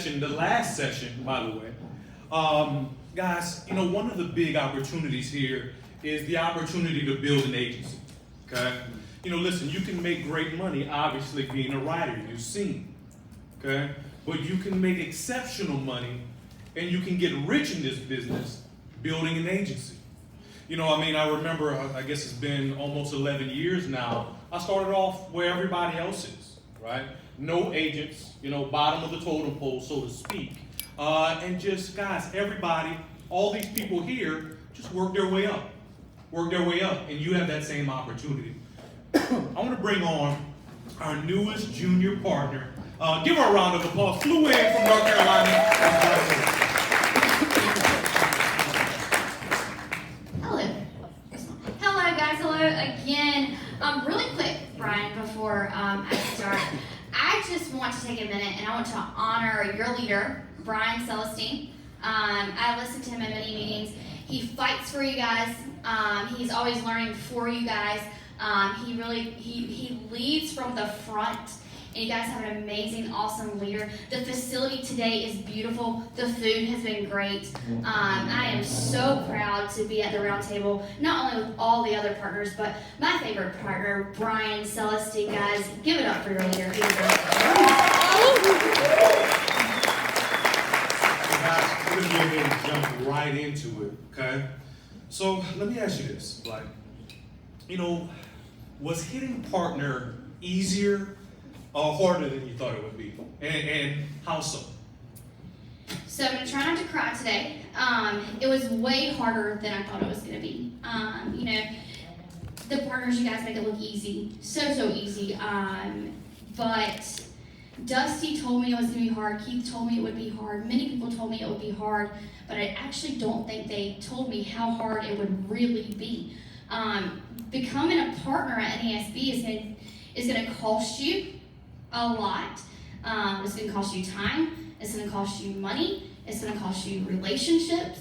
session, the last session, by the way, guys, one of the big opportunities here is the opportunity to build an agency, okay? Listen, you can make great money, obviously, being a writer, you've seen, okay? But you can make exceptional money, and you can get rich in this business building an agency. I remember, I guess it's been almost 11 years now, I started off where everybody else is, right? No agents, bottom of the totem pole, so to speak. And just, guys, everybody, all these people here, just work their way up. Work their way up, and you have that same opportunity. I want to bring on our newest junior partner. Give her a round of applause. Flew in from North Carolina. Hello, guys. Hello again. Really quick, Brian, before I start, I just want to take a minute and I want to honor your leader, Brian Celestine. I listened to him in many meetings. He fights for you guys. He's always learning for you guys. He leads from the front. And you guys have an amazing, awesome leader. The facility today is beautiful. The food has been great. I am so proud to be at the round table, not only with all the other partners, but my favorite partner, Brian Celestine. Guys, give it up for your leader. Guys, we're going to go ahead and jump right into it, okay? So let me ask you this, Blythe. Was hitting partner easier or harder than you thought it would be? And how so? So I'm going to try not to cry today. It was way harder than I thought it was going to be. The partners, you guys make it look easy. So easy. But Dusty told me it was going to be hard. Keith told me it would be hard. Many people told me it would be hard. But I actually don't think they told me how hard it would really be. Becoming a partner at NASB is going to cost you a lot. It's going to cost you time. It's going to cost you money. It's going to cost you relationships.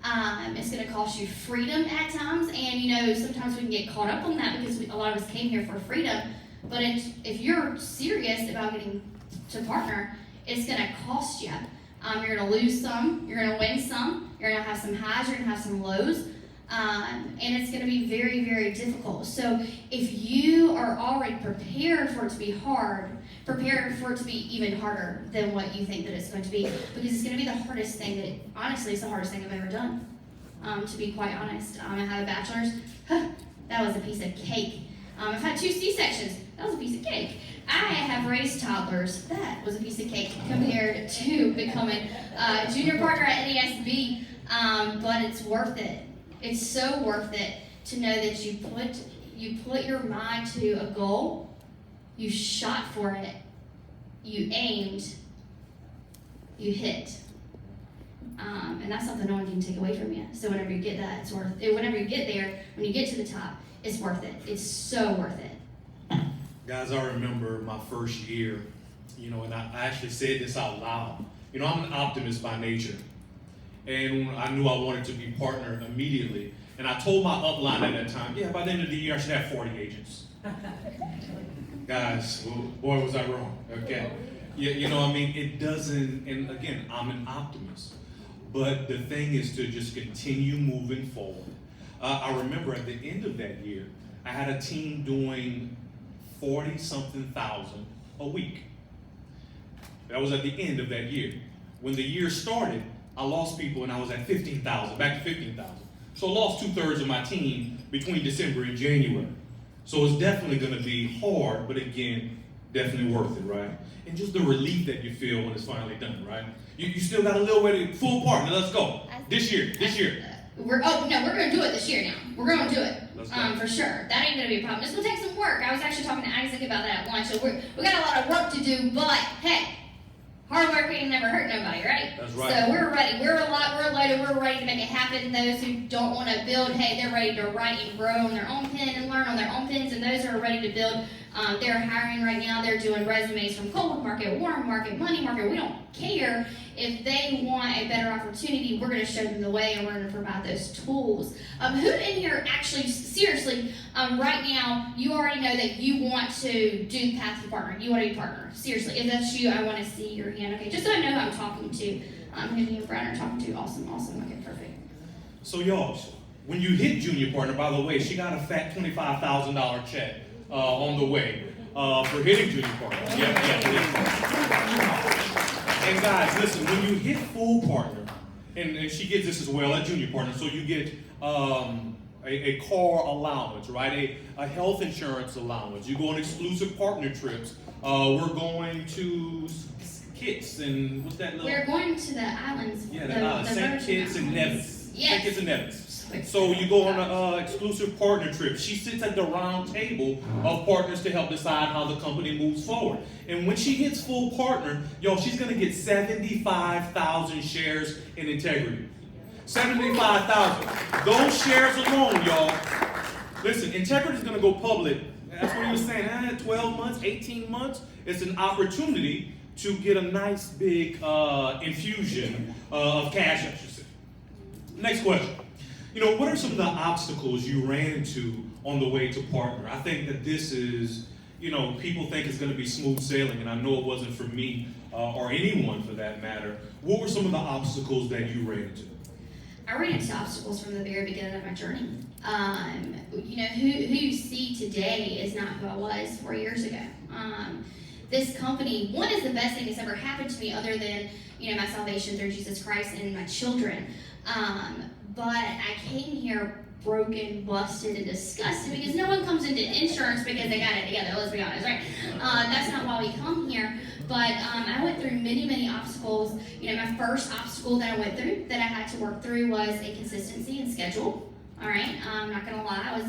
It's going to cost you freedom at times. And, sometimes we can get caught up on that because a lot of us came here for freedom. But if you're serious about getting to partner, it's going to cost you. You're going to lose some. You're going to win some. You're going to have some highs. You're going to have some lows. And it's going to be very, very difficult. So if you are already prepared for it to be hard, prepared for it to be even harder than what you think that it's going to be, because it's going to be the hardest thing honestly, it's the hardest thing I've ever done, to be quite honest. I have a bachelor's. That was a piece of cake. I've had 2 C-sections. That was a piece of cake. I have raised toddlers. That was a piece of cake compared to becoming a junior partner at NASB. But it's worth it. It's so worth it to know that you put your mind to a goal, you shot for it, you aimed, you hit. And that's something no one can take away from you. So whenever you get that, it's worth it. Whenever you get there, when you get to the top, it's worth it. It's so worth it. Guys, I remember my first year, and I actually said this out loud. I'm an optimist by nature. And I knew I wanted to be partner immediately. And I told my upline at that time, by the end of the year, I should have 40 agents. Guys, boy, was I wrong, okay? It doesn't, and again, I'm an optimist. But the thing is to just continue moving forward. I remember at the end of that year, I had a team doing 40-something thousand a week. That was at the end of that year. When the year started, I lost people and I was at 15,000, back to 15,000. So I lost 2/3 of my team between December and January. So it's definitely going to be hard, but again, definitely worth it, right? And just the relief that you feel when it's finally done, right? You still got a little way to full partner. Let's go. This year. We're going to do it this year now. We're going to do it. Let's go. For sure. That ain't going to be a problem. It's going to take some work. I was actually talking to Isaac about that at lunch. So we got a lot of work to do, but hey, hard work ain't never hurt nobody, right? That's right. So we're ready. We're loaded. We're ready to make it happen. Those who don't want to build, hey, they're ready to write and grow on their own pen and learn on their own pens. And those who are ready to build, they're hiring right now. They're doing resumes from cold market, warm market, money market. We don't care. if they want a better opportunity, we're going to show them the way and we're going to provide those tools. Who in here actually, seriously, right now, you already know that you want to do the path to partner. You want to be partner. Seriously, if that's you, I want to see your hand. Okay, just so I know who I'm talking to. Who you and Brian are talking to. Awesome. Okay, perfect. So y'all, when you hit junior partner, by the way, she got a fat $25,000 check on the way for hitting junior partner. And guys, listen, when you hit full partner, and she gets this as well at junior partner, so you get a car allowance, right? A health insurance allowance. You go on exclusive partner trips. We're going to Kitts and what's that little? We're going to the islands. Yeah, the islands. St. Kitts and Nevis. Yes. St. Kitts and Nevis. So you go on an exclusive partner trip. She sits at the round table of partners to help decide how the company moves forward. And when she hits full partner, y'all, she's going to get 75,000 shares in Integrity. 75,000. Those shares alone, y'all. Listen, Integrity is going to go public. That's what he was saying. 12 months, 18 months. It's an opportunity to get a nice big infusion of cash, I should say. Next question. What are some of the obstacles you ran into on the way to partner? I think that this is, people think it's going to be smooth sailing, and I know it wasn't for me or anyone for that matter. What were some of the obstacles that you ran into? I ran into obstacles from the very beginning of my journey. Who you see today is not who I was 4 years ago. This company, one, is the best thing that's ever happened to me other than, my salvation through Jesus Christ and my children. But I came here broken, busted, and disgusted because no one comes into insurance because they got it together, let's be honest, right? That's not why we come here. But I went through many, many obstacles. My first obstacle that I went through, that I had to work through, was a consistency in schedule. All right, I'm not gonna lie,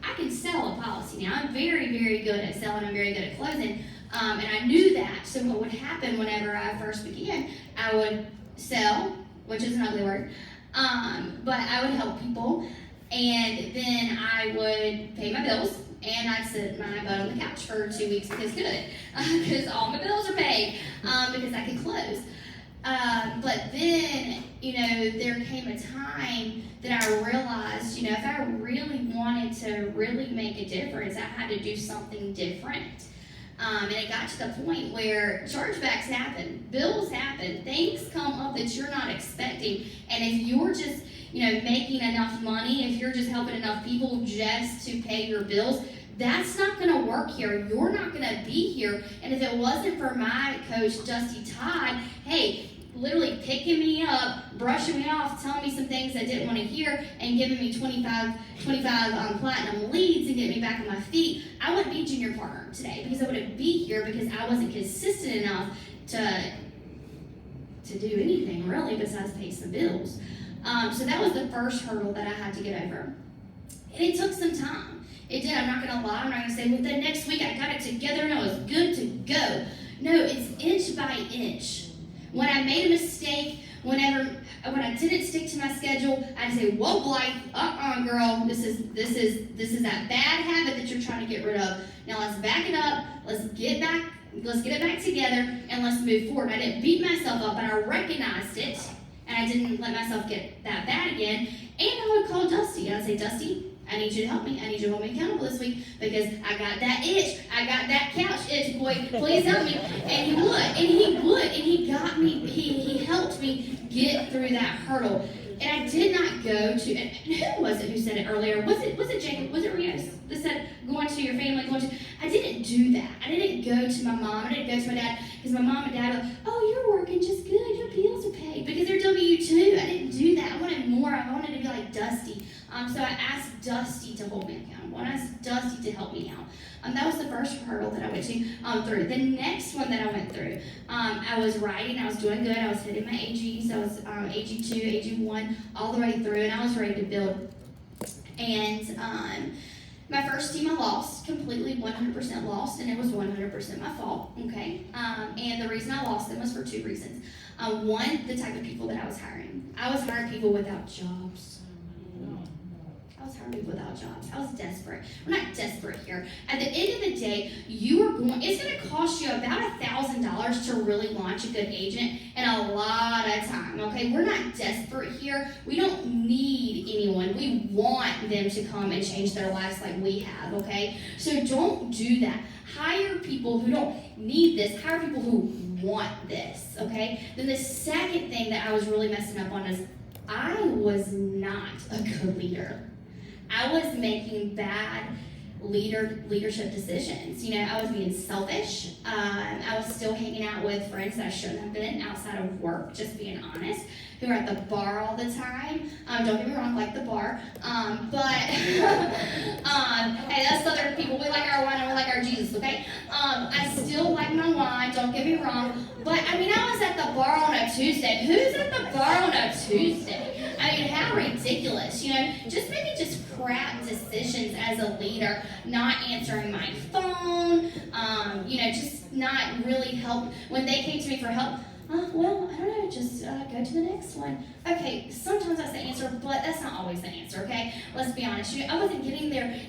I can sell a policy now. I'm very, very good at selling. I'm very good at closing, and I knew that. So what would happen whenever I first began? I would sell, which is an ugly word, but I would help people, and then I would pay my bills. And I'd sit my butt on the couch for 2 weeks because all my bills are paid, because I could close. But then, there came a time that I realized, if I really wanted to really make a difference, I had to do something different. And it got to the point where chargebacks happen, bills happen, things come up that you're not expecting. And if you're just, making enough money, if you're just helping enough people just to pay your bills, that's not going to work here. You're not going to be here. And if it wasn't for my coach, Dusty Todd, hey, literally picking me up, brushing me off, telling me some things I didn't want to hear, and giving me 25 platinum leads and getting me back on my feet, I wouldn't be junior partner today because I wouldn't be here because I wasn't consistent enough to do anything really besides pay some bills. So that was the first hurdle that I had to get over. And it took some time. It did. I'm not going to lie. I'm not going to say, well, the next week I got it together and I was good to go. No, it's inch by inch. When I made a mistake, when I didn't stick to my schedule, I'd say, whoa, Blythe, girl, this is that bad habit that you're trying to get rid of. Now let's back it up, let's get it back together, and let's move forward. I didn't beat myself up, but I recognized it, and I didn't let myself get that bad again. And I would call Dusty, and I'd say, Dusty, I need you to help me. I need you to hold me accountable this week because I got that itch. I got that couch itch, boy. Please help me. And he would. And he got me. He helped me get through that hurdle. And I did not go to, and who was it who said it earlier? Was it Jacob? Was it Rios that said going to your family? I didn't do that. I didn't go to my mom. I didn't go to my dad because my mom and dad were like, oh, you're working just good. Your bills are paid because they're W-2. I didn't do that. I wanted more. I wanted to be like Dusty. So I asked Dusty to hold me accountable. I asked Dusty to help me out. That was the first hurdle that I went through. The next one that I went through, I was writing. I was doing good. I was hitting my AGs. I was AG2, AG1, all the way through, and I was ready to build. And my first team I lost, completely 100% lost, and it was 100% my fault, okay? And the reason I lost them was for two reasons. One, the type of people that I was hiring. I was hiring people without jobs. I was hiring people without jobs. I was desperate. We're not desperate here. At the end of the day, it's going to cost you about $1,000 to really launch a good agent and a lot of time, okay? We're not desperate here. We don't need anyone. We want them to come and change their lives like we have, okay? So don't do that. Hire people who don't need this. Hire people who want this, okay? Then the second thing that I was really messing up on is I was not a good leader. I was making bad leadership decisions. I was being selfish. I was still hanging out with friends that I shouldn't have been outside of work, just being honest, who are at the bar all the time. Don't get me wrong, like the bar. But hey, that's Southern people. We like our wine and we like our Jesus, okay? I still like my wine, don't get me wrong. But I was at the bar on a Tuesday. Who's at the bar on a Tuesday? How ridiculous, just crap decisions as a leader, not answering my phone, just not really help. When they came to me for help, well, I don't know, just go to the next one. Okay, sometimes that's the answer, but that's not always the answer, okay? Let's be honest. I wasn't getting there,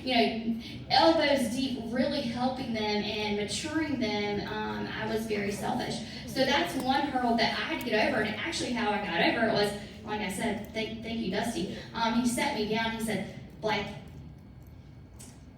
elbows deep, really helping them and maturing them. I was very selfish. So that's one hurdle that I had to get over, and actually how I got over it was, like I said, thank you, Dusty. He sat me down, he said, Blythe,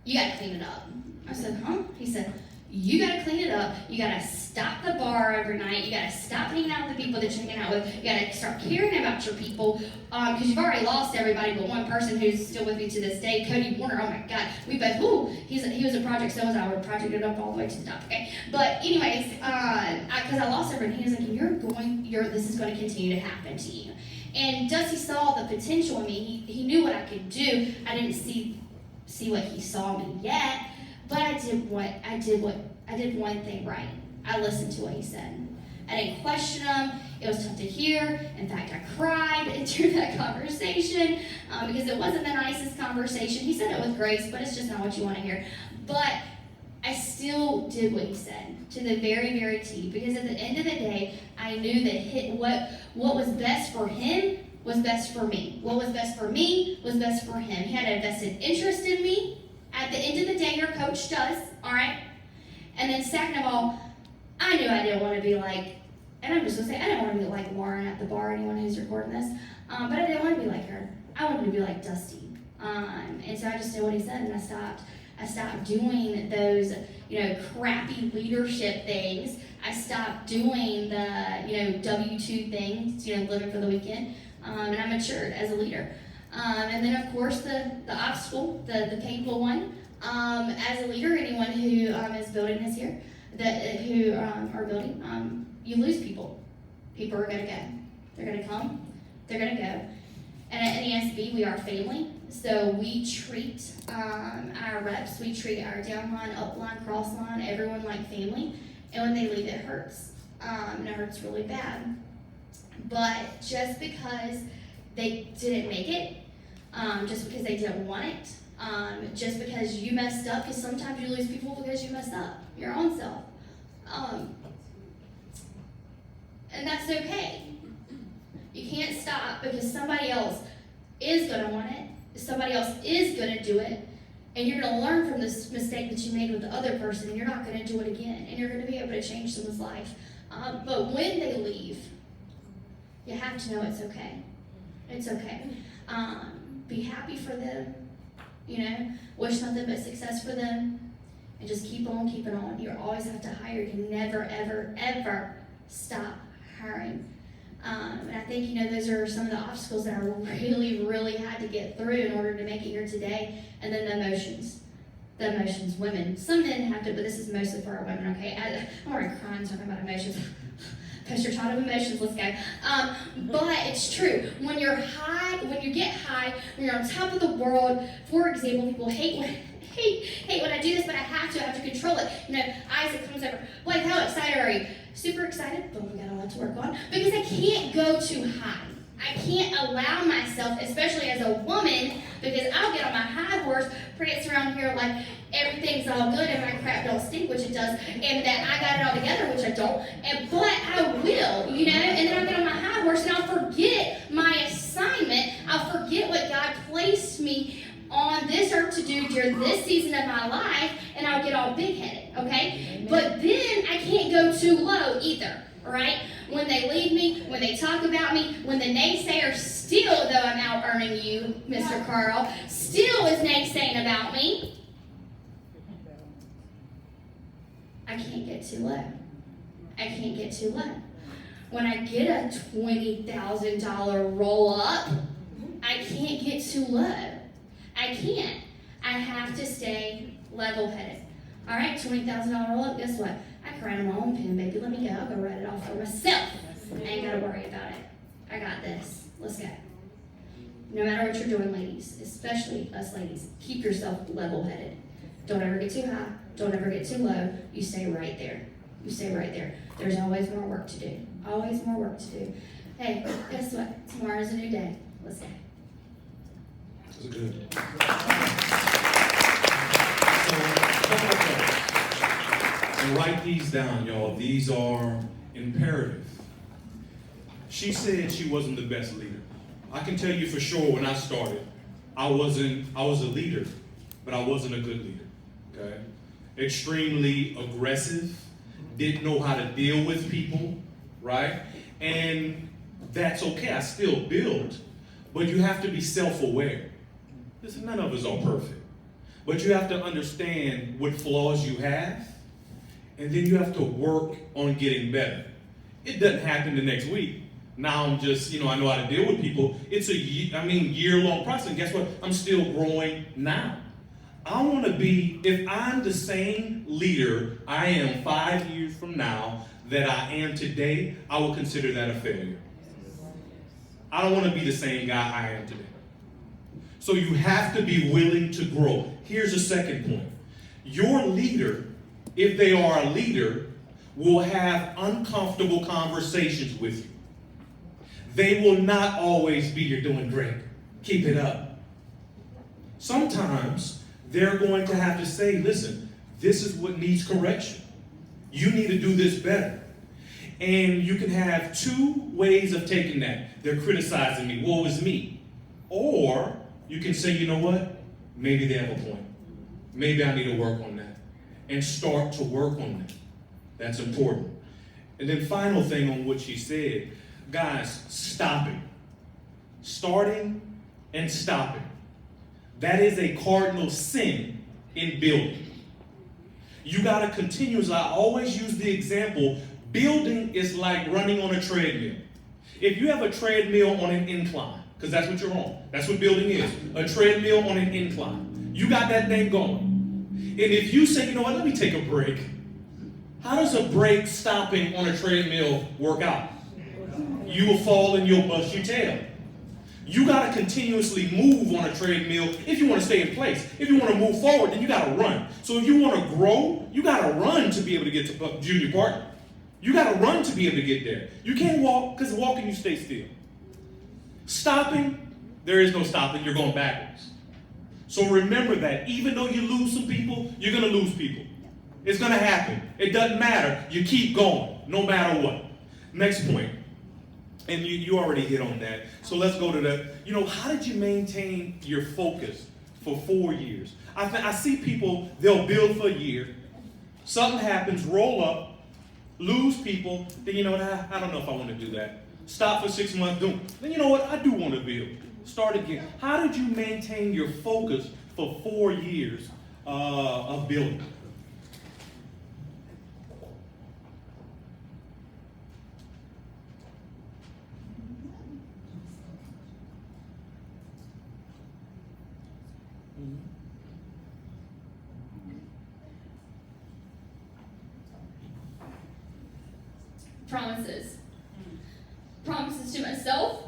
you gotta clean it up. I said, huh? He said, you gotta clean it up. You gotta stop the bar every night. You gotta stop hanging out with the people that you're hanging out with. You gotta start caring about your people, because you've already lost everybody but one person who's still with me to this day, Cody Warner. Oh my God, we both. He was a project, so was I. We projected up all the way to the top. Okay, but anyways, because I lost everybody, he was like, this is going to continue to happen to you. And Dusty saw the potential in me. He knew what I could do. I didn't see what he saw me yet, but I did one thing right. I listened to what he said. I didn't question him. It was tough to hear. In fact, I cried during that conversation because it wasn't the nicest conversation. He said it with grace, but it's just not what you want to hear. But I still did what he said to the very, very T, because at the end of the day, I knew that what was best for him was best for me. What was best for me was best for him. He had a vested interest in me. At the end of the day, your coach does, all right? And then second of all, I knew I didn't want to be like, and I'm just going to say, I didn't want to be like Lauren at the bar, anyone who's recording this, but I didn't want to be like her. I wanted to be like Dusty. And so I just did what he said, and I stopped doing those, crappy leadership things. I stopped doing the, W-2 things, living for the weekend, and I matured as a leader. And then, of course, the obstacle, the painful one, as a leader, anyone who is building this here, who are building, you lose people. People are going to go. They're going to come. They're going to go. And at NASB, we are family. So we treat our reps, we treat our downline, upline, crossline, everyone like family. And when they leave, it hurts. And it hurts really bad. But just because they didn't make it, just because they didn't want it, just because you messed up, because sometimes you lose people because you messed up, your own self. And that's okay. You can't stop because somebody else is going to want it. Somebody else is going to do it, and you're going to learn from this mistake that you made with the other person, and you're not going to do it again, and you're going to be able to change someone's life. But when they leave, you have to know it's okay. It's okay. Be happy for them, wish nothing but success for them, and just keep on keeping on. You always have to hire. You never, ever, ever stop hiring. And I think, those are some of the obstacles that I really, really had to get through in order to make it here today. And then the emotions, women. Some men have to, but this is mostly for our women, okay? I'm already crying talking about emotions. Post your child of emotions, let's go. But it's true. When you're high, when you get high, when you're on top of the world, for example, people hate when I do this, but I have to control it. Isaac comes over, Blythe, how excited are you? Super excited, but we got a lot to work on, because I can't go too high. I can't allow myself, especially as a woman, because I'll get on my high horse, prance around here like everything's all good and my crap don't stink, which it does, and that I got it all together, which I don't, but I will, and then I'll get on my high horse and I'll forget my assignment. I'll forget what God placed me right? When they leave me, when they talk about me, when the naysayers still, though I'm out earning you, Mr. Carl, still is naysaying about me, I can't get too low. I can't get too low. When I get a $20,000 roll up, I can't get too low. I can't. I have to stay level-headed. All right, $20,000 roll up, guess what? I can write on my own pen, baby. Let me go. I'll go write it off for myself. I ain't got to worry about it. I got this. Let's go. No matter what you're doing, ladies, especially us ladies, keep yourself level-headed. Don't ever get too high. Don't ever get too low. You stay right there. You stay right there. There's always more work to do. Always more work to do. Hey, guess what? Tomorrow's a new day. Let's go. That's good. So write these down, y'all. These are imperative. She said she wasn't the best leader. I can tell you for sure when I started, I was a leader, but I wasn't a good leader. Okay? Extremely aggressive, didn't know how to deal with people, right? And that's okay. I still build, but you have to be self-aware. Listen, none of us are perfect, but you have to understand what flaws you have, and then you have to work on getting better. It doesn't happen the next week. Now I'm just, I know how to deal with people. It's a year-long process. And guess what? I'm still growing now. I want to be, if I'm the same leader I am 5 years from now that I am today, I will consider that a failure. I don't want to be the same guy I am today. So you have to be willing to grow. Here's a second point. Your leader, if they are a leader, will have uncomfortable conversations with you. They will not always be, "You're doing great. Keep it up." Sometimes they're going to have to say, "Listen, this is what needs correction. You need to do this better." And you can have two ways of taking that. They're criticizing me. Woe is me. Or you can say, "You know what? Maybe they have a point. Maybe I need to work on that." And start to work on that. That's important. And then final thing on what she said, guys, stopping. Starting and stopping. That is a cardinal sin in building. You got to continuously, I always use the example, building is like running on a treadmill. If you have a treadmill on an incline, because that's what you're on, that's what building is, a treadmill on an incline. You got that thing going. And if you say, "You know what, let me take a break," how does a break stopping on a treadmill work out? You will fall and you'll bust your tail. You got to continuously move on a treadmill if you want to stay in place. If you want to move forward, then you got to run. So if you want to grow, you got to run to be able to get to junior partner. You got to run to be able to get there. You can't walk, because walking you stay still. Stopping, there is no stopping. You're going backwards. So remember that even though you lose some people, you're going to lose people. It's going to happen. It doesn't matter. You keep going, no matter what. Next point. And you already hit on that. So let's go to the, how did you maintain your focus for 4 years? I see people, they'll build for a year. Something happens, roll up, lose people. Then you know what, I don't know if I want to do that. Stop for 6 months, do. Then you know what, I do want to build. Start again. How did you maintain your focus for 4 years of building? Promises. Promises to myself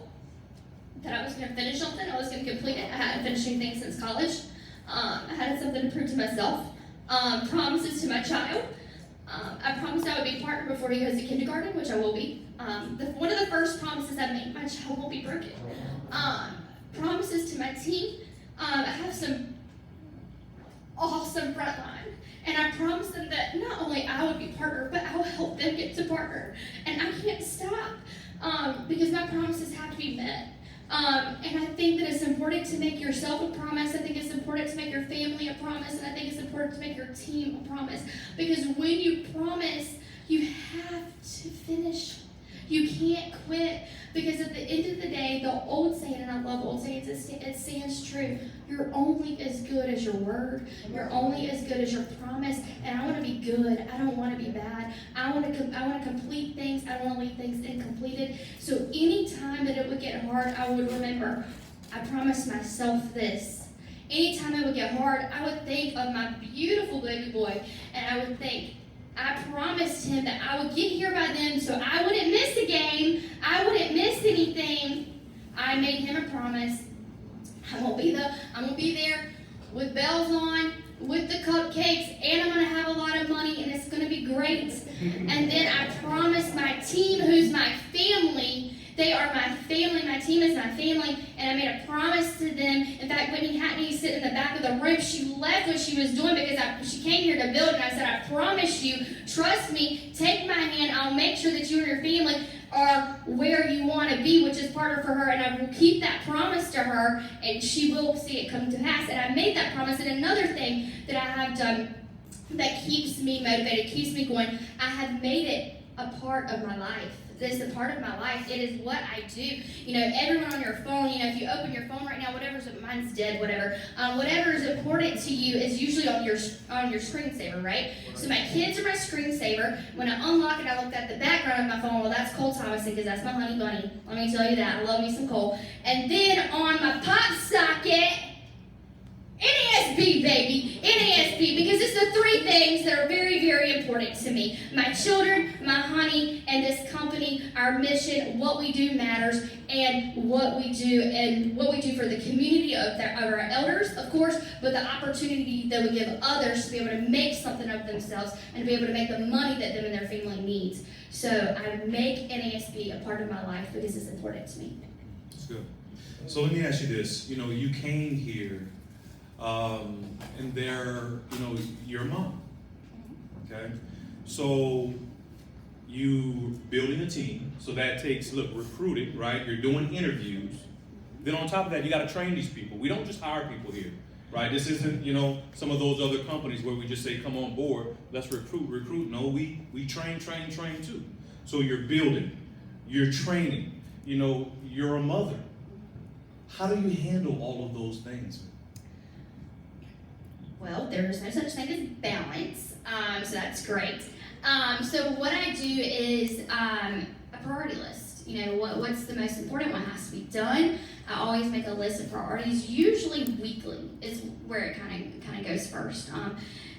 that I was going to finish something, I was going to complete it. I hadn't finished anything since college. I had something to prove to myself. Promises to my child. I promised I would be a partner before he goes to kindergarten, which I will be. One of the first promises I made, my child won't be broken. Promises to my team. I have some awesome frontline. And I promised them that not only I would be partner, but I will help them get to partner. And I can't stop because my promises have to be met. And I think that it's important to make yourself a promise. I think it's important to make your family a promise. And I think it's important to make your team a promise. Because when you promise You have to finish. You can't quit, because at the end of the day, the old saying, and I love old sayings, it stands true. You're only as good as your word. You're only as good as your promise. And I want to be good. I don't want to be bad. I want to complete things. I don't want to leave things incompleted. So any time that it would get hard, I would remember, I promised myself this. Anytime it would get hard, I would think of my beautiful baby boy, and I would think, I promised him that I would get here by then, so I wouldn't miss a game. I wouldn't miss anything. I made him a promise. I'm gonna be there with bells on, with the cupcakes, and I'm gonna have a lot of money, and it's gonna be great. And then I promised my team, who's my family. They are my family. My team is my family, and I made a promise to them. In fact, Whitney Hackney sitting in the back of the room. She left what she was doing because she came here to build, and I said, I promise you, trust me, take my hand. I'll make sure that you and your family are where you want to be, which is harder for her, and I will keep that promise to her, and she will see it come to pass. And I made that promise. And another thing that I have done that keeps me motivated, keeps me going, I have made it a part of my life. This is a part of my life. It is what I do. You know, everyone on your phone, you know, if you open your phone right now, mine's dead, whatever is important to you is usually on your screensaver, right? So my kids are my screensaver. When I unlock it, I look at the background of my phone. Well, that's Cole Thomason, because that's my honey bunny. Let me tell you that. I love me some Cole. And then on my pop socket, NASB, baby. NASB, because it's the three things that are very, very important to me. My children, my honey, and this company, our mission, what we do matters, and what we do for the community of our elders, of course, but the opportunity that we give others to be able to make something of themselves and to be able to make the money that them and their family needs. So I make NASB a part of my life because it's important to me. That's good. So let me ask you this. You know, you came here and they're, you know, your mom, okay? So you building a team, so that takes, recruiting, right? You're doing interviews. Then on top of that, you got to train these people. We don't just hire people here, right? This isn't, you know, some of those other companies where we just say, come on board, let's recruit. No, we train too. So you're building, you're training, you know, you're a mother. How do you handle all of those things? Well, there's no such thing as balance, so that's great. So what I do is a priority list. You know, what's the most important, what has to be done. I always make a list of priorities. Usually weekly is where it kind of goes first.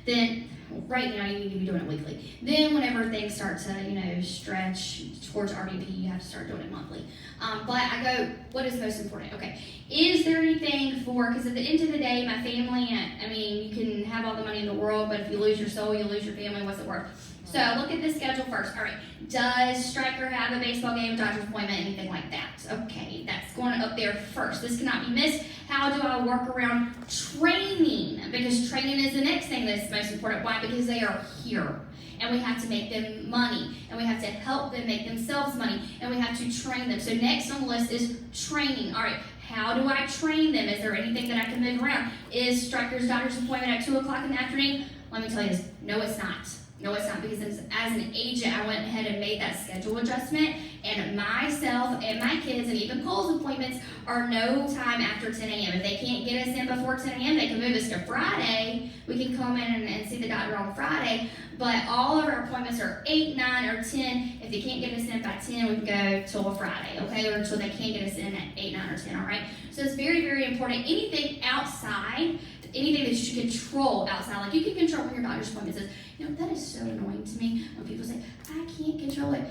Then right now you need to be doing it weekly. Then whenever things start to, you know, stretch towards RDP, you have to start doing it monthly. But I go, what is most important? Okay, is there anything because at the end of the day, my family, I mean, you can have all the money in the world, but if you lose your soul, you lose your family, what's it worth? So I look at the schedule first. All right, does Stryker have a baseball game, doctor's appointment, anything like that? Okay, that's going up there first. This cannot be missed. How do I work around training? Because training is the next thing that's most important. Why? Because they are here. And we have to make them money. And we have to help them make themselves money. And we have to train them. So next on the list is training. All right, how do I train them? Is there anything that I can move around? Is Stryker's doctor's appointment at 2 o'clock in the afternoon? Let me tell you this. No, it's not. No, it's not, because as an agent, I went ahead and made that schedule adjustment, and myself and my kids and even Cole's appointments are no time after 10 a.m. If they can't get us in before 10 a.m., they can move us to Friday. We can come in and see the doctor on Friday, but all of our appointments are 8, 9, or 10. If they can't get us in by 10, we can go till a Friday, okay, or until they can't get us in at 8, 9, or 10, all right? So it's very, very important. Anything outside, anything that you control outside, like you can control when your doctor's appointment says, you know, that is so annoying to me when people say, I can't control it.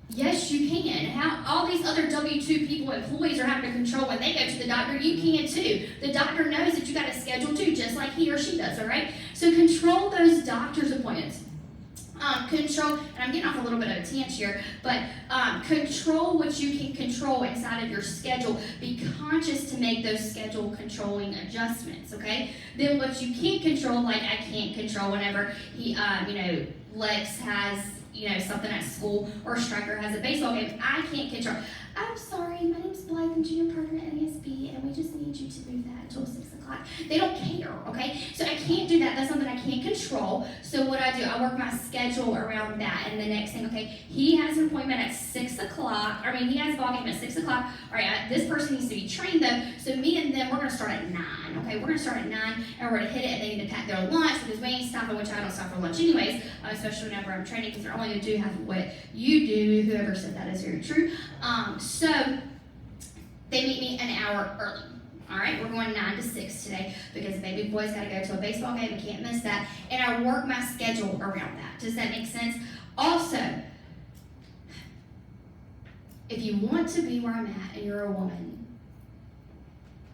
Yes, you can. How all these other W-2 people, employees, are having to control when they go to the doctor, you can too. The doctor knows that you got a schedule too, just like he or she does, all right? So control those doctor's appointments. Control, and I'm getting off a little bit of a tangent here, but control what you can control inside of your schedule. Be conscious to make those schedule controlling adjustments, okay? Then what you can't control, like I can't control whenever he, you know, Lex has, you know, something at school, or Stryker has a baseball game. I can't control. I'm sorry, my name's Blythe. Blythe and junior partner at NASB, and we just need you to move that until 6 o'clock. They don't care, okay? So I can't do that. That's something I can't control. So what I do, I work my schedule around that. And the next thing, okay, he has an appointment at 6 o'clock. He has a ball game at 6 o'clock. All right, this person needs to be trained, though. So me and them, we're going to start at 9, okay? We're going to start at 9, and we're going to hit it, and they need to pack their lunch because we ain't stopping, which I don't stop for lunch anyways, especially whenever I'm training, because they're only going to do half of what you do. Whoever said that is very true. So they meet me an hour early. All right, we're going 9 to 6 today because baby boy's got to go to a baseball game. We can't miss that. And I work my schedule around that. Does that make sense? Also, if you want to be where I'm at and you're a woman,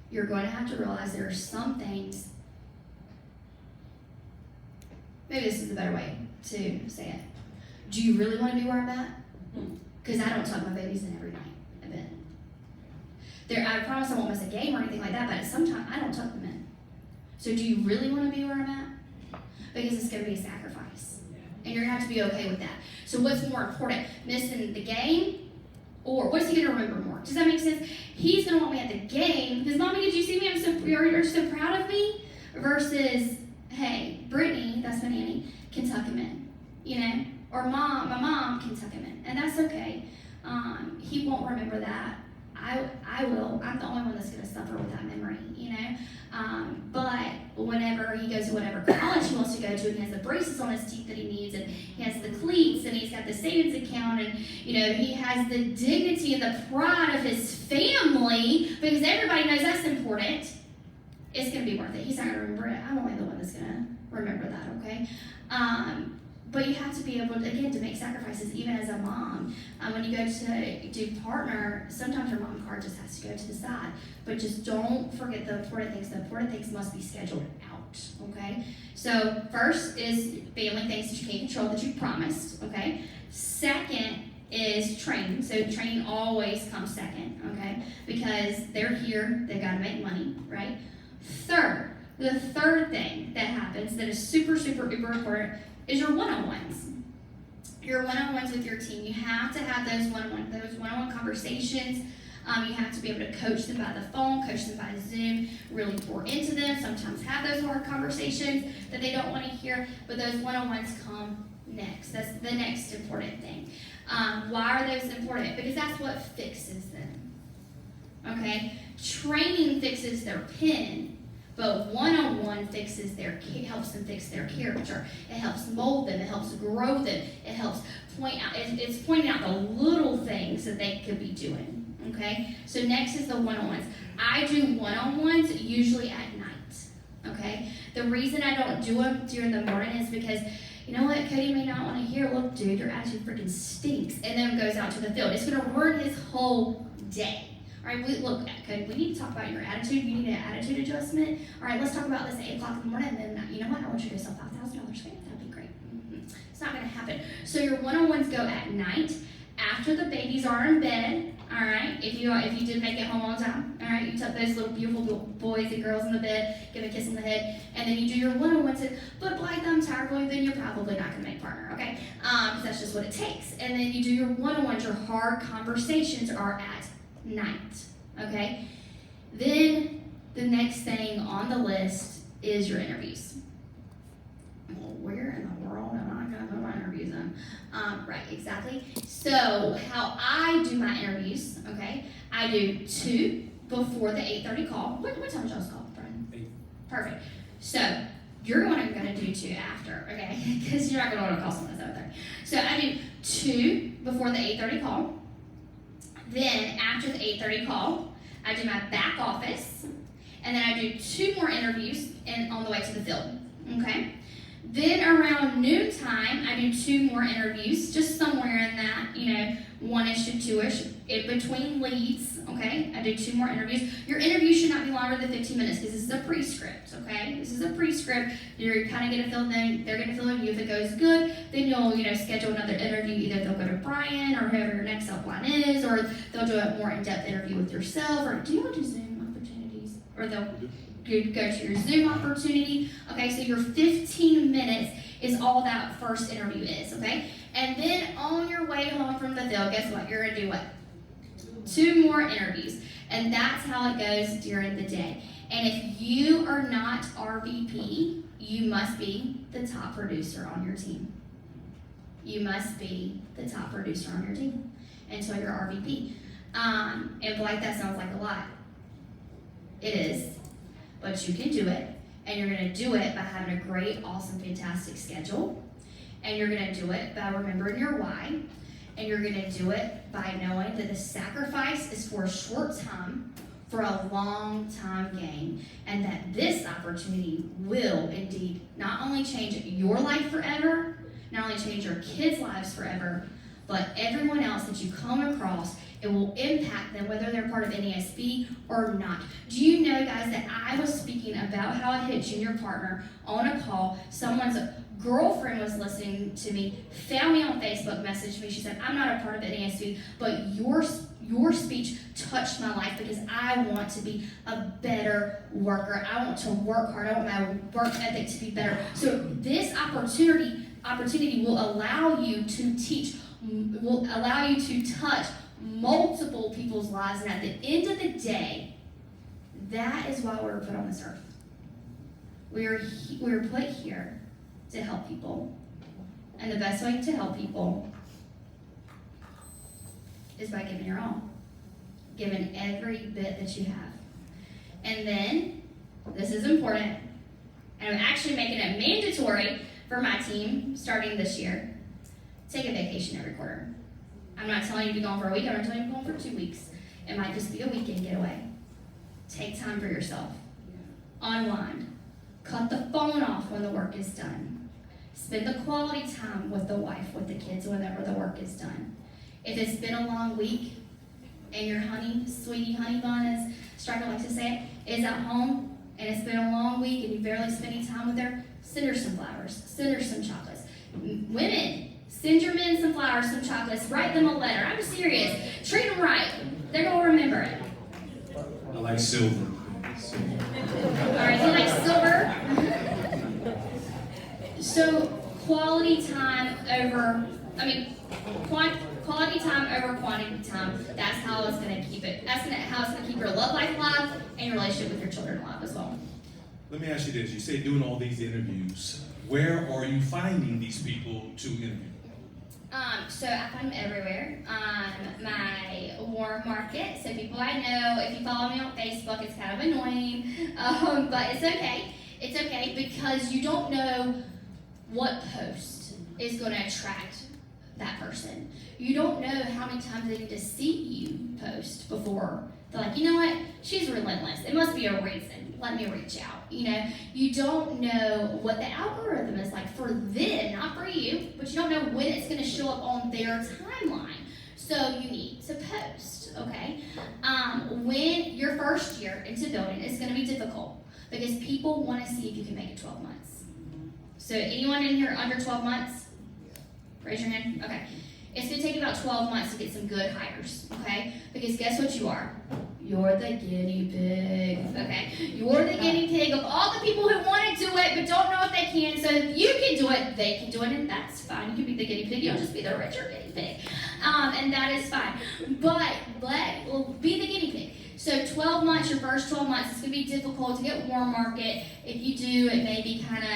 you're going to have to realize there are some things. Maybe this is a better way to say it. Do you really want to be where I'm at? Because I don't tuck my babies in every night. I promise I won't miss a game or anything like that, but sometimes I don't tuck them in. So do you really want to be where I'm at? Because it's going to be a sacrifice. And you're going to have to be okay with that. So what's more important, missing the game, or what's he going to remember more? Does that make sense? He's going to want me at the game because, Mommy, did you see me? You're so proud of me. Versus, hey, Brittany, that's my nanny, can tuck him in, Or my mom can tuck him in, and that's okay. He won't remember that. I will. I'm the only one that's going to suffer with that memory, But whenever he goes to whatever college he wants to go to, and he has the braces on his teeth that he needs, and he has the cleats, and he's got the savings account, and, he has the dignity and the pride of his family, because everybody knows that's important, it's going to be worth it. He's not going to remember it. I'm only the one that's going to remember that, okay? But you have to be able, to make sacrifices, even as a mom. When you go to do partner, sometimes your mom card just has to go to the side. But just don't forget the important things. The important things must be scheduled out, okay? So first is family things that you can't control that you promised, okay? Second is training. So training always comes second, okay? Because they're here, they've got to make money, right? The third thing that happens that is super, super, super important is your one-on-ones. Your one-on-ones with your team. You have to have those one-on-one conversations. You have to be able to coach them by the phone, coach them by Zoom, really pour into them, sometimes have those hard conversations that they don't want to hear, but those one-on-ones come next. That's the next important thing. Why are those important? Because that's what fixes them. Okay? Training fixes their pin, but one-on-one helps them fix their character. It helps mold them. It helps grow them. It helps point out. It's pointing out the little things that they could be doing. Okay. So next is the one-on-ones. I do one-on-ones usually at night. Okay. The reason I don't do them during the morning is because, you know what, Cody may not want to hear. Look, dude, your attitude freaking stinks, and then goes out to the field. It's going to ruin his whole day. All right, Cody, we need to talk about your attitude. You need an attitude adjustment. All right, let's talk about this at 8 o'clock in the morning, and then, you know what, I want you to sell $5,000. That'd be great. It's not going to happen. So your one-on-ones go at night after the babies are in bed. All right, if you did make it home on time. All right, you tuck those little beautiful boys and girls in the bed, give a kiss on the head, and then you do your one-on-ones. But Blythe, I'm tired, Blythe, then you're probably not going to make partner, okay? Because that's just what it takes. And then you do your one-on-ones. Your hard conversations are at night, okay? Then the next thing on the list is your interviews. Well, where in the world am I going to put my interviews in? Right, exactly. So how I do my interviews, okay? I do 2 before the 8:30 call. What time is y'all's call, Brian? 8. Perfect. So you're going to do 2 after, okay? Because you're not going to want to call someone at 7:30. So I do 2 before the 8:30 call. Then after the 8:30 call, I do my back office, and then I do 2 more interviews on the way to the field, okay? Then around noontime, I do 2 more interviews, just somewhere in that, 1-ish to 2-ish, in between leads, okay? I do 2 more interviews. Your interview should not be longer than 15 minutes because this is a pre-script, okay? This is a pre-script. You're kind of going to fill them, they're going to fill in you. If it goes good, then you'll, schedule another interview. Either they'll go to Brian or whoever your next upline is, or they'll do a more in-depth interview with yourself, or do you want to do Zoom opportunities? Or they'll go to your Zoom opportunity. Okay, so your 15 minutes is all that first interview is, okay? And then on your way home from the field, guess what? You're going to do what? 2 more interviews. And that's how it goes during the day. And if you are not RVP, you must be the top producer on your team. You must be the top producer on your team until you're RVP. And Blythe, that sounds like a lot. It is, but you can do it. And you're going to do it by having a great, awesome, fantastic schedule. And you're going to do it by remembering your why. And you're going to do it by knowing that the sacrifice is for a short time, for a long time gain, and that this opportunity will indeed not only change your life forever, not only change your kids' lives forever, but everyone else that you come across, it will impact them whether they're part of NASB or not. Do you know, guys, that I was speaking about how I hit junior partner on a call? Someone's girlfriend was listening to me, found me on Facebook, messaged me. She said, I'm not a part of NASB, but your speech touched my life because I want to be a better worker. I want to work hard. I want my work ethic to be better. So this opportunity will allow you to teach, will allow you to touch multiple people's lives. And at the end of the day, that is why we're put on this earth. We're put here to help people. And the best way to help people is by giving your all. Giving every bit that you have. And then, this is important, and I'm actually making it mandatory for my team starting this year. Take a vacation every quarter. I'm not telling you to be gone for a week, I'm not telling you to be gone for 2 weeks. It might just be a weekend getaway. Take time for yourself. Unwind. Cut the phone off when the work is done. Spend the quality time with the wife, with the kids, whenever the work is done. If it's been a long week and your sweetie honey bun, as Striker likes to say it, is at home and it's been a long week and you barely spent any time with her, send her some flowers, send her some chocolates. Women, send your men some flowers, some chocolates, write them a letter. I'm serious. Treat them right. They're going to remember it. I like silver. All right, you like silver? So quality time over quantity time. That's how it's going to keep it. That's how it's going to keep your love life alive and your relationship with your children alive as well. Let me ask you this. You say doing all these interviews. Where are you finding these people to interview? So I find them everywhere. My warm market. So people I know, if you follow me on Facebook, it's kind of annoying, but it's okay. It's okay because you don't know what post is going to attract that person. You don't know how many times they need to see you post before they're like, you know what, she's relentless. It must be a reason. Let me reach out. You don't know what the algorithm is like for them, not for you, but you don't know when it's going to show up on their timeline. So you need to post, okay? When your first year into building, it's going to be difficult because people want to see if you can make it 12 months. So anyone in here under 12 months? Raise your hand. Okay. It's going to take about 12 months to get some good hires, okay? Because guess what you are? You're the guinea pig, okay? You're the guinea pig of all the people who want to do it but don't know if they can. So if you can do it, they can do it, and that's fine. You can be the guinea pig. You'll just be the richer guinea pig. And that is fine. But be the guinea pig. So 12 months, your first 12 months, it's going to be difficult to get warm market. If you do, it may be kind of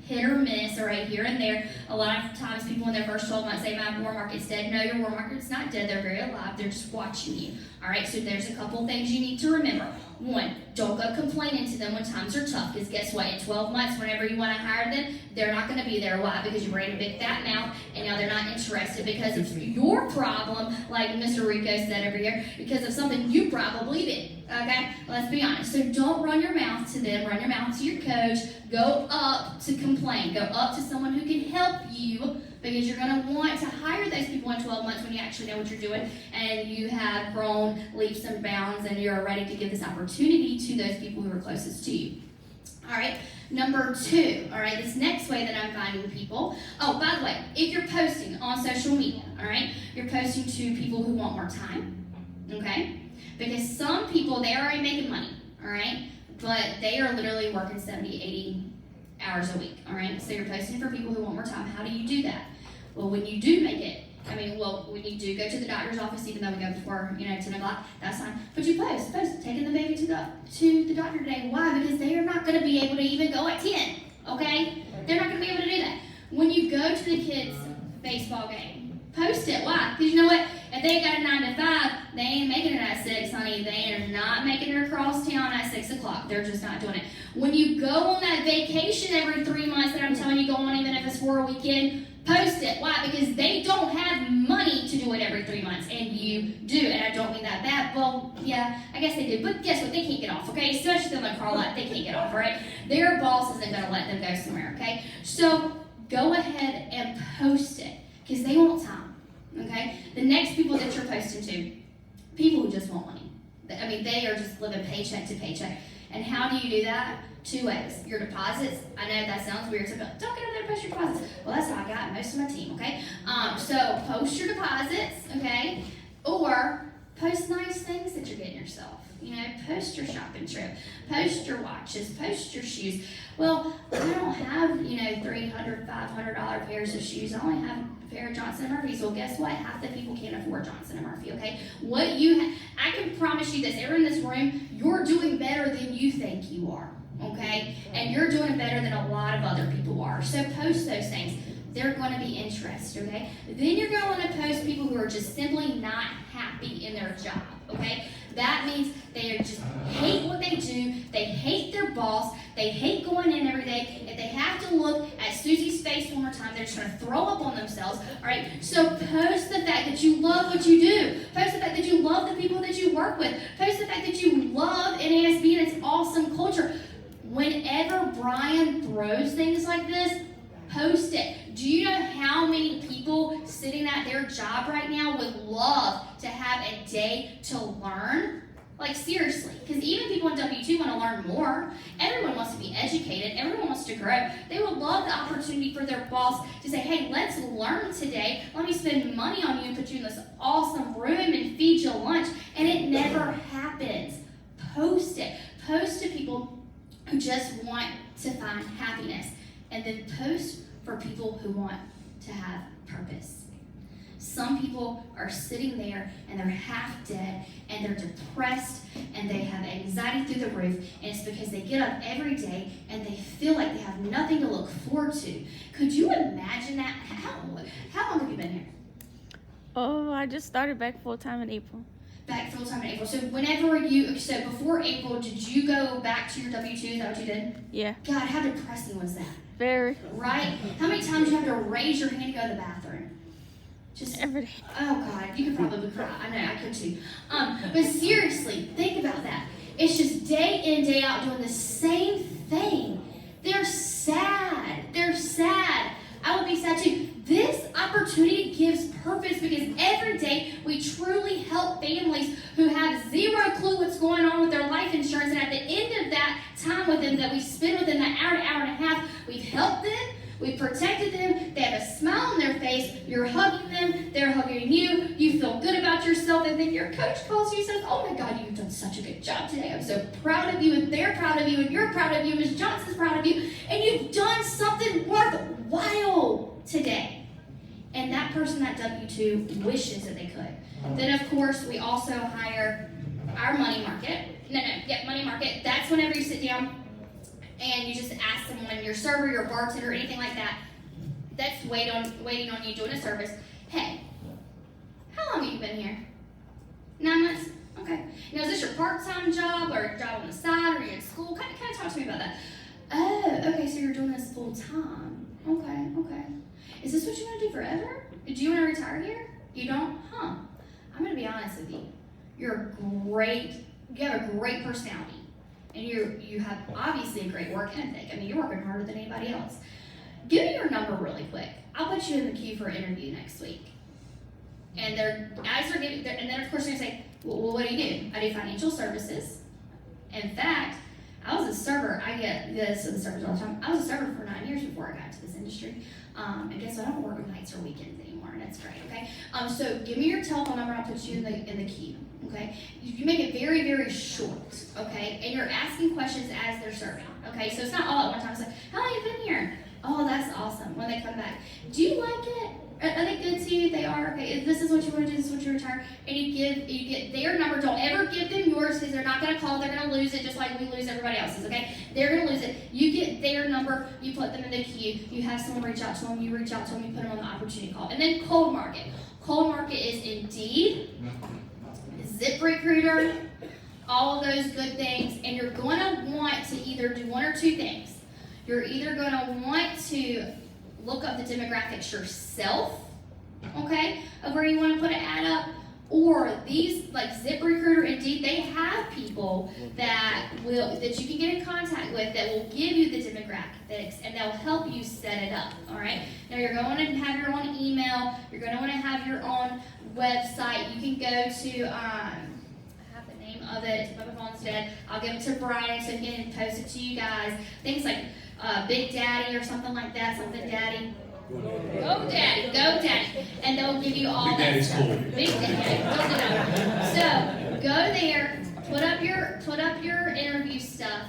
hit or miss, or right here and there. A lot of times people in their first 12 months say, my war market's dead. No, your war market's not dead. They're very alive. They're just watching you. All right, so there's a couple things you need to remember. One, don't go complaining to them when times are tough, because guess what? In 12 months, whenever you want to hire them, they're not going to be there. Why? Because you ran a big fat mouth, and now they're not interested because it's your problem, like Mr. Rico said every year, because of something you probably did. Okay? Let's be honest. So don't run your mouth to them. Run your mouth to your coach. Go up to complain. Go up to someone who can help you, because you're going to want to hire those people in 12 months when you actually know what you're doing and you have grown leaps and bounds and you're ready to give this opportunity to those people who are closest to you. All right, number 2, all right, this next way that I'm finding people. Oh, by the way, if you're posting on social media, all right, you're posting to people who want more time, okay? Because some people, they're already making money, all right, but they are literally working 70, 80 hours a week, all right? So you're posting for people who want more time. How do you do that? Well, when you do make it, I mean, well, when you do go to the doctor's office, even though we go before, 10 o'clock, that's fine. But you post, taking the baby to the doctor today. Why? Because they are not going to be able to even go at 10, okay? They're not going to be able to do that. When you go to the kids' baseball game, post it. Why? Because you know what? If they got a 9 to 5, they ain't making it at 6, honey. They are not making it across town at 6 o'clock. They're just not doing it. When you go on that vacation every 3 months that I'm telling you go on, even if it's for a weekend, post it. Why? Because they don't have money to do it every 3 months, and you do. And I don't mean that bad. Well, yeah, I guess they do. But guess what? They can't get off, okay? Especially on the crawl out, they can't get off, right? Their boss isn't going to let them go somewhere, okay? So go ahead and post it, because they want time, okay? The next people that you're posting to, people who just want money. I mean, they are just living paycheck to paycheck. And how do you do that? 2 ways. Your deposits. I know that sounds weird. So don't get over there and post your deposits. Well, that's how I got most of my team, okay? So post your deposits, okay? Or post nice things that you're getting yourself. Post your shopping trip. Post your watches. Post your shoes. Well, I don't have, $300, $500 pairs of shoes. I only have a pair of Johnson & Murphy's. Well, guess what? Half the people can't afford Johnson & Murphy, okay? I can promise you this. Everyone in this room, you're doing better than you think you are, okay? And you're doing better than a lot of other people are. So post those things. They're going to be interested, okay? Then you're going to post people who are just simply not happy in their job, okay? That means they just hate what they do. They hate their boss. They hate going in every day. If they have to look at Susie's face one more time, they're just going to throw up on themselves, all right? So post the fact that you love what you do. Post the fact that you love the people that you work with. Post the fact that you love NASB and its awesome culture. Whenever Brian throws things like this, post it. Do you know how many people sitting at their job right now would love to have a day to learn? Like, seriously. Because even people in W-2 want to learn more. Everyone wants to be educated. Everyone wants to grow. They would love the opportunity for their boss to say, hey, let's learn today. Let me spend money on you and put you in this awesome room and feed you lunch. And it never happens. Post it. Post to people who just want to find happiness. And then post for people who want to have purpose. Some people are sitting there and they're half dead and they're depressed and they have anxiety through the roof, and it's because they get up every day and they feel like they have nothing to look forward to. Could you imagine that? How long have you been here? Oh, I just started back full-time in April. Back full-time in April. So so before April, did you go back to your W-2? Is that what you did? Yeah. God, how depressing was that? Very. Right? How many times do you have to raise your hand to go to the bathroom? Just every day. Oh God, you could probably cry. I know, I could too. But seriously, think about that. It's just day in, day out doing the same thing. They're sad. They're sad. I would be sad too. This opportunity gives purpose because every day we truly help families who have zero clue what's going on with their life insurance, and at the end of that time with them that we spend with them, that hour to hour and a half, we've helped them, we've protected them, they have a smile on their face, you're hugging them, they're hugging you, you feel good about yourself, and then your coach calls you and says, oh my God, you've done such a good job today, I'm so proud of you, and they're proud of you, and you're proud of you, Ms. Johnson's proud of you, and you've done something worthwhile today. And that person, that W-2, wishes that they could. Then, of course, we also hire our money market. Money market. That's whenever you sit down and you just ask someone, your server, your bartender, anything like that, that's waiting on you doing a service. Hey, how long have you been here? 9 months? Okay. Now, is this your part-time job or a job on the side, or you're in school? Kind of talk to me about that. Oh, okay, so you're doing this full-time. Okay. Is this what you want to do forever? Do you want to retire here? You don't? Huh. I'm going to be honest with you. You have a great personality. And you have obviously a great work ethic. I mean, you're working harder than anybody else. Give me your number really quick. I'll put you in the queue for an interview next week. And then of course they're going to say, well, what do you do? I do financial services. In fact, I was a server. I get this with the servers all the time. I was a server for 9 years before I got to this industry. And guess what? I don't work nights or weekends anymore, and that's great, okay? So give me your telephone number, and I'll put you in the queue, okay? You make it very, very short, okay? And you're asking questions as they're serving, okay? So it's not all at one time. It's like, how long have you been here? Oh, that's awesome. When they come back, do you like it? Are they good to you? They are. Okay. If this is what you want to do, this is what you retire, and you get their number. Don't ever give them yours because they're not going to call. They're going to lose it just like we lose everybody else's. Okay. They're going to lose it. You get their number. You put them in the queue. You have someone reach out to them. You reach out to them. You put them on the opportunity call. And then cold market. Cold market is Indeed, ZipRecruiter, all of those good things. And you're going to want to either do one or two things. You're either going to want to look up the demographics yourself, okay, of where you want to put an ad up, or these like ZipRecruiter, Indeed, they have people that you can get in contact with that will give you the demographics and they'll help you set it up. All right. Now you're going to have your own email. You're going to want to have your own website. You can go to I have the name of it. My phone's dead. I'll give it to Brian so he can post it to you guys. Things like Big Daddy or something like that. Something Daddy. Go Daddy, and they'll give you all Big that Daddy's stuff. cool. Big Daddy, so go there, put up your interview stuff,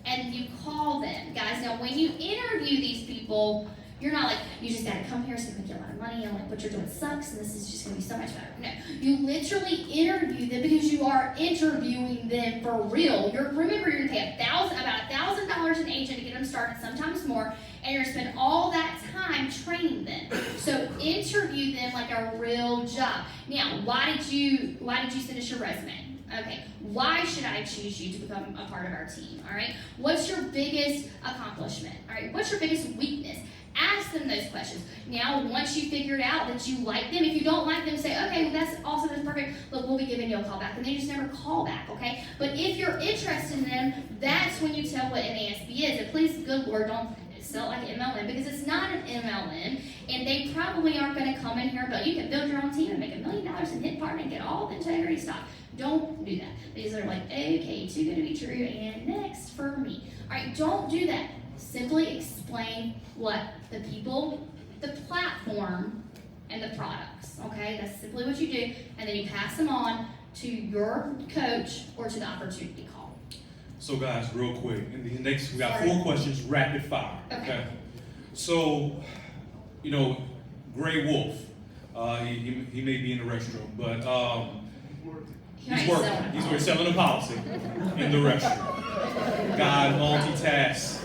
and you call them, guys. Now, when you interview these people, you're not like, you just gotta come here, it's gonna make you a lot of money, and like what you're doing sucks, and this is just gonna be so much better. No, you literally interview them because you are interviewing them for real. Remember, you're gonna pay about $1,000 an agent to get them started, sometimes more, and you're gonna spend all that time training them. So interview them like a real job. Now, why did you send us your resume? Okay, why should I choose you to become a part of our team? All right, what's your biggest accomplishment? All right, what's your biggest weakness? Ask them those questions. Now, once you figured out that you like them, if you don't like them, say, okay, well, that's awesome, that's perfect. Look, we'll be giving you a call back. And they just never call back, okay? But if you're interested in them, that's when you tell what NASB is. And please, good Lord, don't sell it like an MLM, because it's not an MLM, and they probably aren't going to come in here, but you can build your own team and make $1 million and hit partner and get all the integrity stock. Don't do that. These are like, okay, too good to be true, and next for me. All right, don't do that. Simply explain what the people, the platform, and the products, okay? That's simply what you do, and then you pass them on to your coach or to the opportunity call. So guys, real quick, in the next, we got 4 questions, rapid fire, okay? So, you know, Gray Wolf, he may be in the restroom, but he's working. He's selling a policy in the restroom. God multitasks.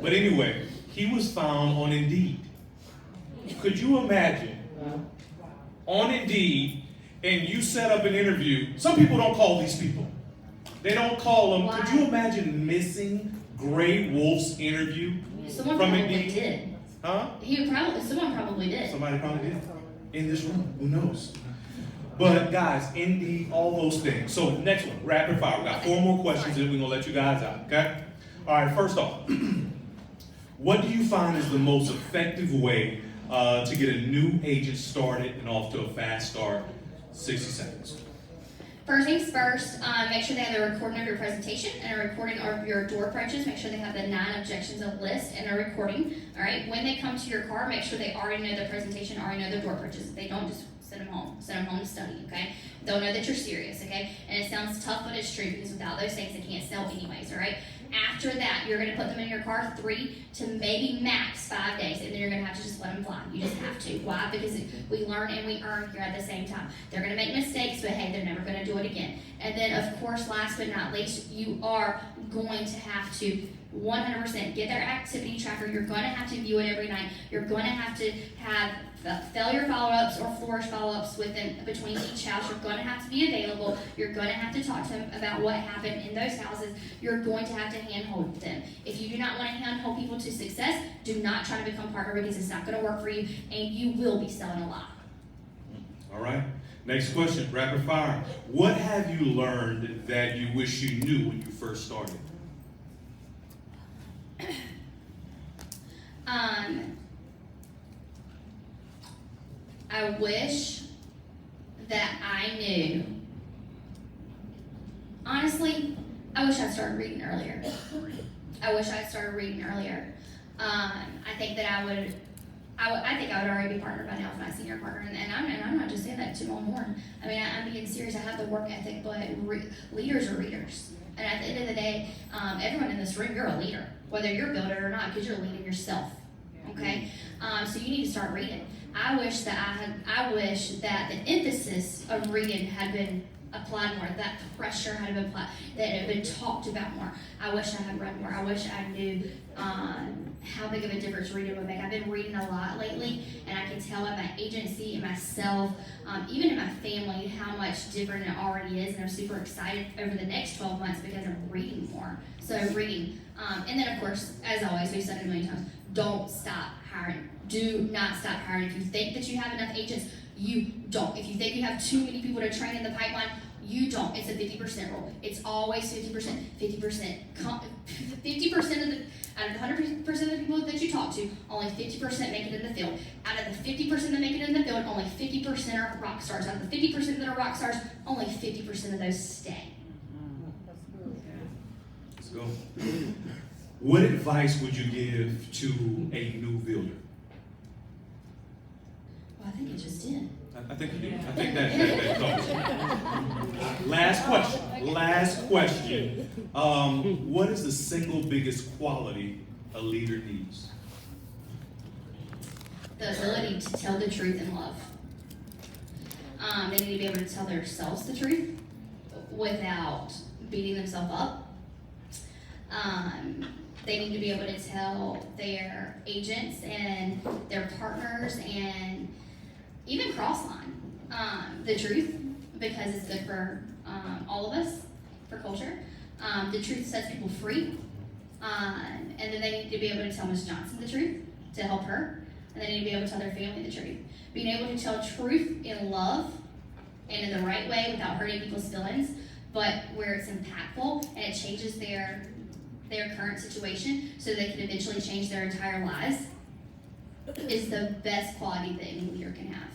But anyway, he was found on Indeed. Could you imagine on Indeed, and you set up an interview? Some people don't call these people. They don't call them. Why? Could you imagine missing Gray Wolf's interview? Someone from probably Indeed? did. Huh? Someone probably did. Somebody probably did. In this room, who knows? But guys, Indeed, all those things. So next one, rapid fire. We got 4 more questions, and we're gonna let you guys out. Okay? All right. First off, what do you find is the most effective way to get a new agent started and off to a fast start? 60 seconds. First things first, make sure they have the recording of your presentation and a recording of your door approaches. Make sure they have the 9 objections of list and a recording. All right. When they come to your car, make sure they already know their presentation, already know their door approaches. If they don't, just send them home. Send them home to study. Okay. They'll know that you're serious. Okay. And it sounds tough, but it's true, because without those things, they can't sell anyways. All right. After that, you're going to put them in your car 3 to maybe max 5 days, and then you're going to have to just let them fly. You just have to. Why? Because we learn and we earn here at the same time. They're going to make mistakes, but hey, they're never going to do it again. And then, of course, last but not least, you are going to have to 100% get their activity tracker. You're going to have to view it every night. You're going to have failure follow-ups or flourish follow-ups between each house. You're going to have to be available. You're going to have to talk to them about what happened in those houses. You're going to have to handhold them. If you do not want to handhold people to success, do not try to become partner, because it's not going to work for you, and you will be selling a lot. All right. Next question, rapid fire. What have you learned that you wish you knew when you first started? I wish that I knew. Honestly, I wish I'd started reading earlier. I think that I would already be partnered by now with my senior partner, and I'm not just saying that to my horn. I mean, I'm being serious. I have the work ethic, but leaders are readers. And at the end of the day, everyone in this room, you're a leader, whether you're a builder or not, because you're leading yourself. Okay, so you need to start reading. I wish that the emphasis of reading had been applied more, that pressure had been applied, that it had been talked about more. I wish I had read more. I wish I knew how big of a difference reading would make. I've been reading a lot lately, and I can tell in my agency, in myself, even in my family, how much different it already is, and I'm super excited over the next 12 months because I'm reading more. So reading. And then, of course, as always, we've said it a million times, don't stop hiring. Do not stop hiring. If you think that you have enough agents, you don't. If you think you have too many people to train in the pipeline, you don't. It's a 50% rule. It's always 50%. 50%. 50% of the, out of the 100% of the people that you talk to, only 50% make it in the field. Out of the 50% that make it in the field, only 50% are rock stars. Out of the 50% that are rock stars, only 50% of those stay. Let's go. What advice would you give to a new builder? Well, I think it just did. I think you do. I think that covers it. Last question. What is the single biggest quality a leader needs? The ability to tell the truth in love. They need to be able to tell themselves the truth without beating themselves up. They need to be able to tell their agents and their partners and even cross-line the truth, because it's good for all of us, for culture. The truth sets people free. And then they need to be able to tell Miss Johnson the truth to help her. And they need to be able to tell their family the truth. Being able to tell truth in love and in the right way without hurting people's feelings, but where it's impactful and it changes their current situation so they can eventually change their entire lives, is the best quality thing a leader can have.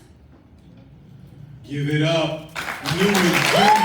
Give it up. Newman Jr.